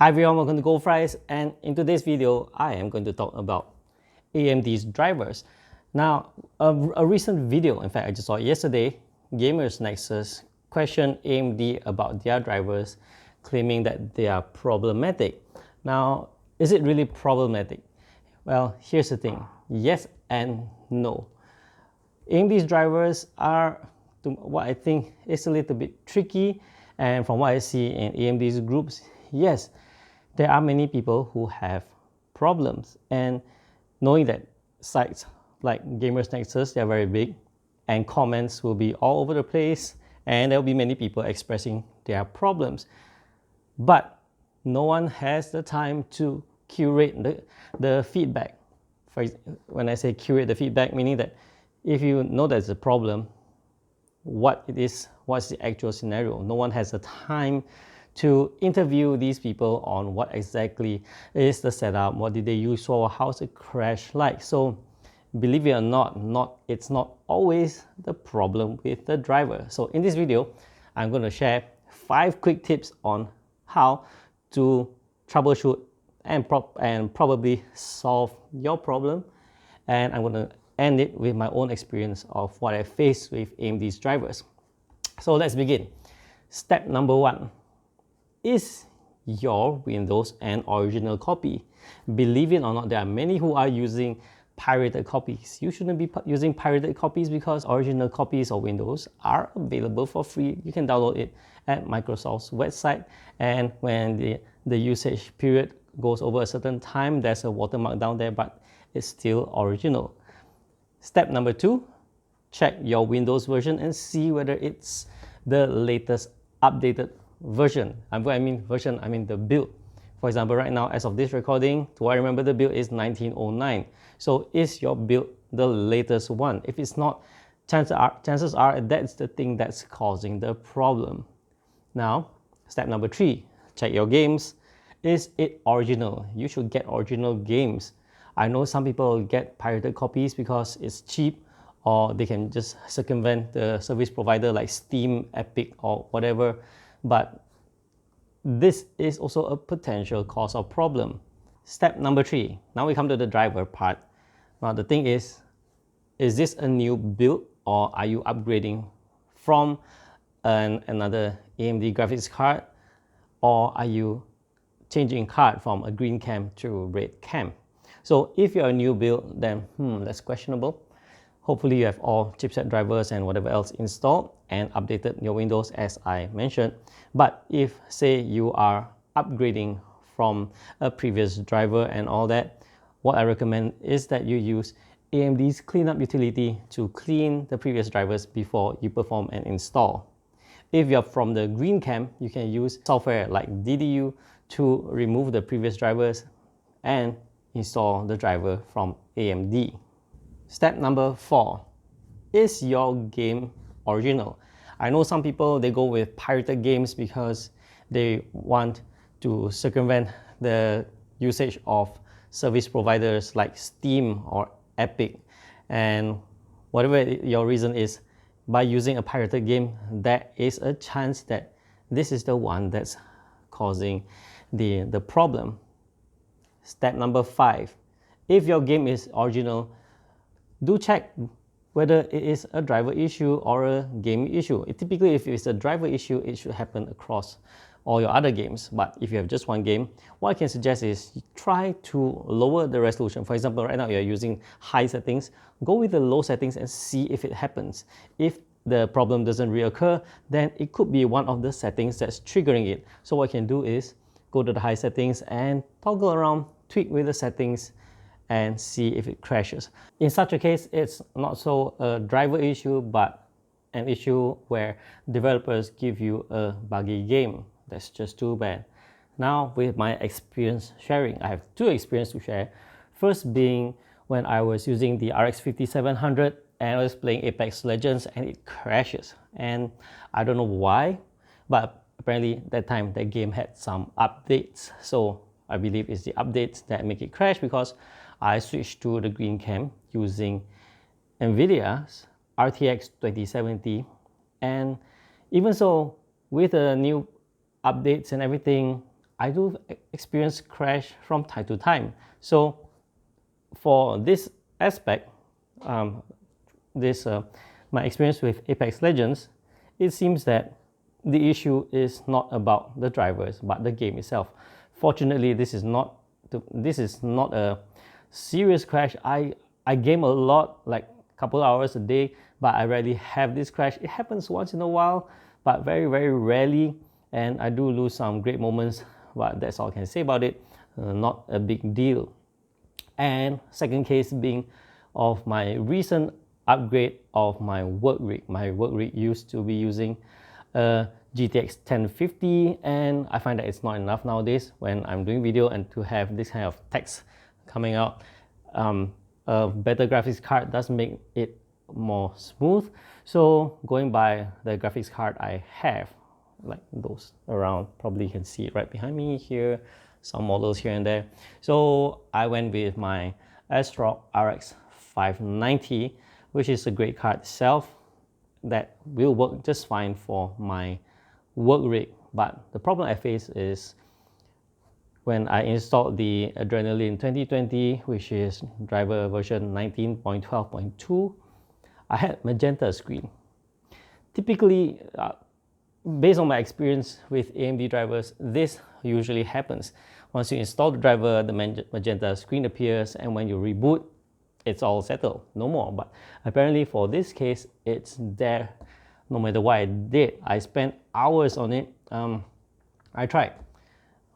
Hi everyone, welcome to Goldfries, and in today's video I am going to talk about AMD's drivers. Now, a recent video, in fact I just saw it yesterday, Gamers Nexus questioned AMD about their drivers, claiming that they are problematic. Now, is it really problematic? Well, here's the thing, yes and no. AMD's drivers are, to what I think, is a little bit tricky, and from what I see in AMD's groups, yes, there are many people who have problems, and knowing that sites like Gamers Nexus, they're very big and comments will be all over the place and there will be many people expressing their problems, but no one has the time to curate the feedback. When I say curate the feedback, meaning that if you know there's a problem, what it is, what's the actual scenario, no one has the time to interview these people on what exactly is the setup, what did they use for, how's the crash like. So believe it or not, it's not always the problem with the driver. So in this video, I'm going to share 5 quick tips on how to troubleshoot and probably solve your problem. And I'm going to end it with my own experience of what I faced with AMD's drivers. So let's begin. Step number 1. Is your Windows an original copy? Believe it or not, there are many who are using pirated copies. You shouldn't be using pirated copies because original copies of Windows are available for free. You can download it at Microsoft's website, and when the usage period goes over a certain time, there's a watermark down there, but it's still original. Step number 2, check your Windows version and see whether it's the latest updated version. And when I mean version, I mean the build. For example, right now, as of this recording, do I remember the build is 1909. So is your build the latest one? If it's not, chances are that's the thing that's causing the problem. Now, step number 3, check your games. Is it original? You should get original games. I know some people get pirated copies because it's cheap, or they can just circumvent the service provider like Steam, Epic, or whatever. But this is also a potential cause of problem. Step number 3, now we come to the driver part. Now the thing is this a new build, or are you upgrading from another AMD graphics card, or are you changing card from a green cam to red cam? So if you're a new build, then that's questionable. Hopefully you have all chipset drivers and whatever else installed and updated your Windows as I mentioned. But if, say, you are upgrading from a previous driver and all that, what I recommend is that you use AMD's cleanup utility to clean the previous drivers before you perform an install. If you're from the green cam, you can use software like DDU to remove the previous drivers and install the driver from AMD. Step number 4, is your game original? I know some people, they go with pirated games because they want to circumvent the usage of service providers like Steam or Epic, and whatever your reason is, by using a pirated game, there is a chance that this is the one that's causing the problem. Step number 5, if your game is original, do check whether it is a driver issue or a game issue. Typically, if it's a driver issue, it should happen across all your other games. But if you have just one game, what I can suggest is you try to lower the resolution. For example, right now you're using high settings, go with the low settings and see if it happens. If the problem doesn't reoccur, then it could be one of the settings that's triggering it. So what I can do is go to the high settings and toggle around, tweak with the settings, and see if it crashes. In such a case, it's not so a driver issue, but an issue where developers give you a buggy game. That's just too bad. Now, with my experience sharing, I have 2 experiences to share. First being when I was using the RX 5700 and I was playing Apex Legends and it crashes. And I don't know why, but apparently that time that game had some updates. So I believe it's the updates that make it crash, because I switched to the green cam using NVIDIA's RTX 2070, and even so, with the new updates and everything, I do experience crash from time to time. So for this aspect, my experience with Apex Legends, it seems that the issue is not about the drivers but the game itself. Fortunately, this is not a serious crash. I game a lot, like a couple hours a day, but I rarely have this crash. It happens once in a while, but very, very rarely, and I do lose some great moments, but that's all I can say about it. Not a big deal. And second case being of my recent upgrade of my work rig. My work rig used to be using a GTX 1050, and I find that it's not enough nowadays when I'm doing video, and to have this kind of text coming out. A better graphics card does make it more smooth. So going by the graphics card I have, like those around, probably you can see it right behind me here, some models here and there. So I went with my ASRock RX 590, which is a great card itself that will work just fine for my work rig. But the problem I face is when I installed the Adrenaline 2020, which is driver version 19.12.2, I had magenta screen. Typically, based on my experience with AMD drivers, this usually happens. Once you install the driver, the magenta screen appears, and when you reboot, it's all settled, no more. But apparently for this case, it's there no matter what I did. I spent hours on it. I tried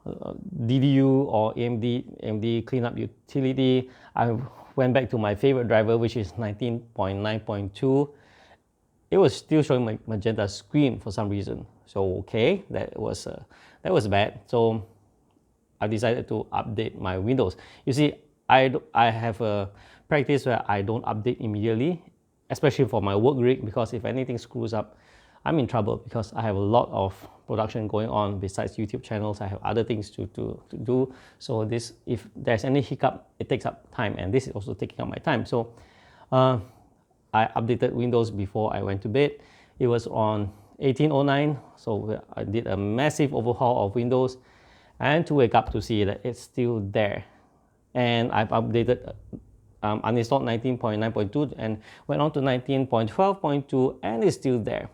DDU or AMD cleanup utility. I went back to my favorite driver, which is 19.9.2. It was still showing my magenta screen for some reason. So okay, that was bad. So I decided to update my Windows. You see, I have a practice where I don't update immediately, especially for my work rig, because if anything screws up, I'm in trouble, because I have a lot of production going on besides YouTube channels. I have other things to do. So if there's any hiccup, it takes up time, and this is also taking up my time. So I updated Windows before I went to bed. It was on 1809, so I did a massive overhaul of Windows, and to wake up to see that it's still there. And I've updated, uninstalled 19.9.2 and went on to 19.12.2, and it's still there.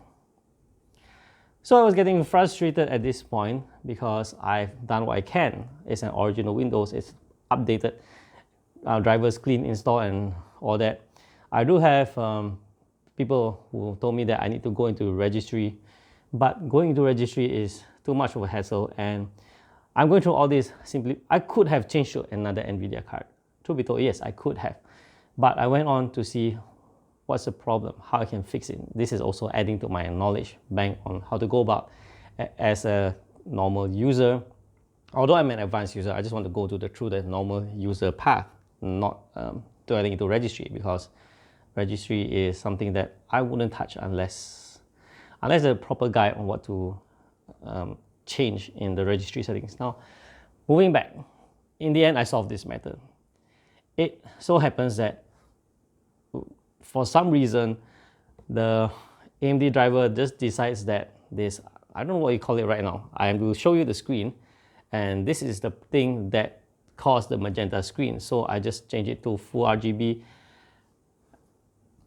So I was getting frustrated at this point because I've done what I can. It's an original Windows, it's updated, drivers clean install and all that. I do have people who told me that I need to go into registry, but going into registry is too much of a hassle, and I'm going through all this simply. I could have changed to another NVIDIA card. Truth be told, yes, I could have, but I went on to see what's the problem, how I can fix it. This is also adding to my knowledge bank on how to go about as a normal user. Although I'm an advanced user, I just want to go through the normal user path, not dwelling into registry, because registry is something that I wouldn't touch unless there's a proper guide on what to change in the registry settings. Now, moving back, in the end, I solved this matter. It so happens that for some reason, the AMD driver just decides that this, I don't know what you call it right now. I will show you the screen, and this is the thing that caused the magenta screen. So I just changed it to full RGB,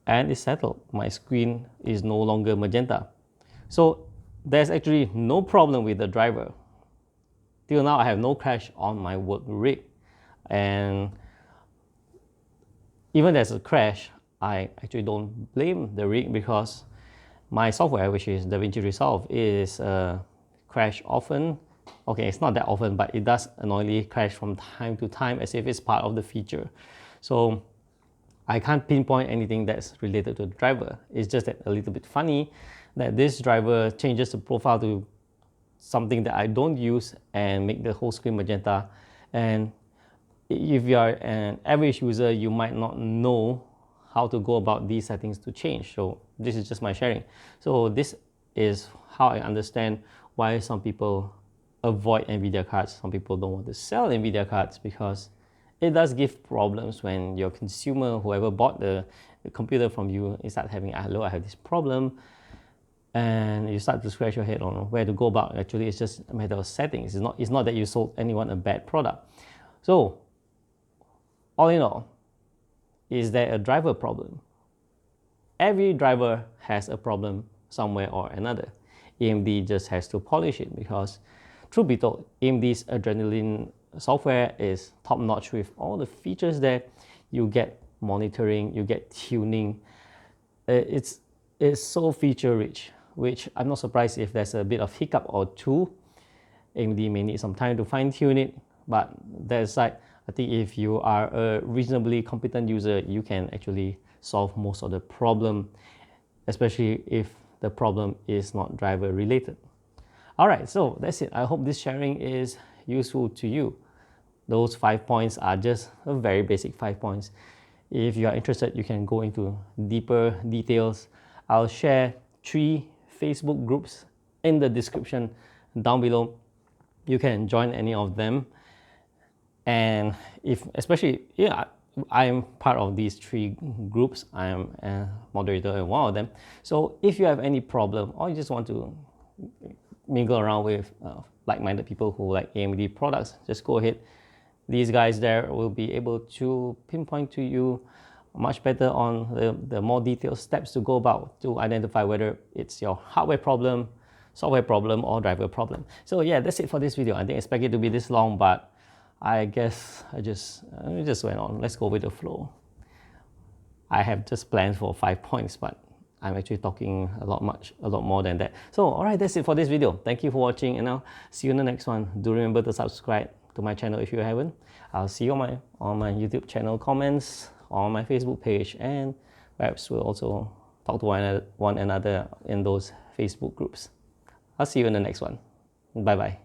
and it's settled. My screen is no longer magenta. So there's actually no problem with the driver. Till now, I have no crash on my work rig. And even there's a crash, I actually don't blame the rig, because my software, which is DaVinci Resolve, is crash often. Okay, it's not that often, but it does annoyingly crash from time to time as if it's part of the feature. So I can't pinpoint anything that's related to the driver. It's just that a little bit funny that this driver changes the profile to something that I don't use and make the whole screen magenta. And if you are an average user, you might not know how to go about these settings to change. So this is just my sharing. So this is how I understand why some people avoid NVIDIA cards. Some people don't want to sell NVIDIA cards because it does give problems when your consumer, whoever bought the computer from you, is start having, hello, I have this problem. and you start to scratch your head on where to go about. Actually, it's just a matter of settings. It's not that you sold anyone a bad product. So all in all, is there a driver problem? Every driver has a problem somewhere or another. AMD just has to polish it, because truth be told, AMD's Adrenaline software is top notch with all the features there. You get monitoring, you get tuning. It's so feature rich, which I'm not surprised if there's a bit of hiccup or two. AMD may need some time to fine tune it, but that aside, I think if you are a reasonably competent user, you can actually solve most of the problem, especially if the problem is not driver related. All right, so that's it. I hope this sharing is useful to you. Those 5 points are just a very basic 5 points. If you are interested, you can go into deeper details. I'll share 3 Facebook groups in the description down below. You can join any of them. And especially, I am part of these 3 groups. I am a moderator in one of them. So if you have any problem, or you just want to mingle around with like-minded people who like AMD products, just go ahead. These guys there will be able to pinpoint to you much better on the more detailed steps to go about to identify whether it's your hardware problem, software problem, or driver problem. So yeah, that's it for this video. I didn't expect it to be this long, but I guess I just went on. Let's go with the flow. I have just planned for 5 points, but I'm actually talking a lot more than that. So all right, that's it for this video. Thank you for watching, and I'll see you in the next one. Do remember to subscribe to my channel if you haven't. I'll see you on my YouTube channel comments, on my Facebook page, and perhaps we'll also talk to one another in those Facebook groups. I'll see you in the next one. Bye bye.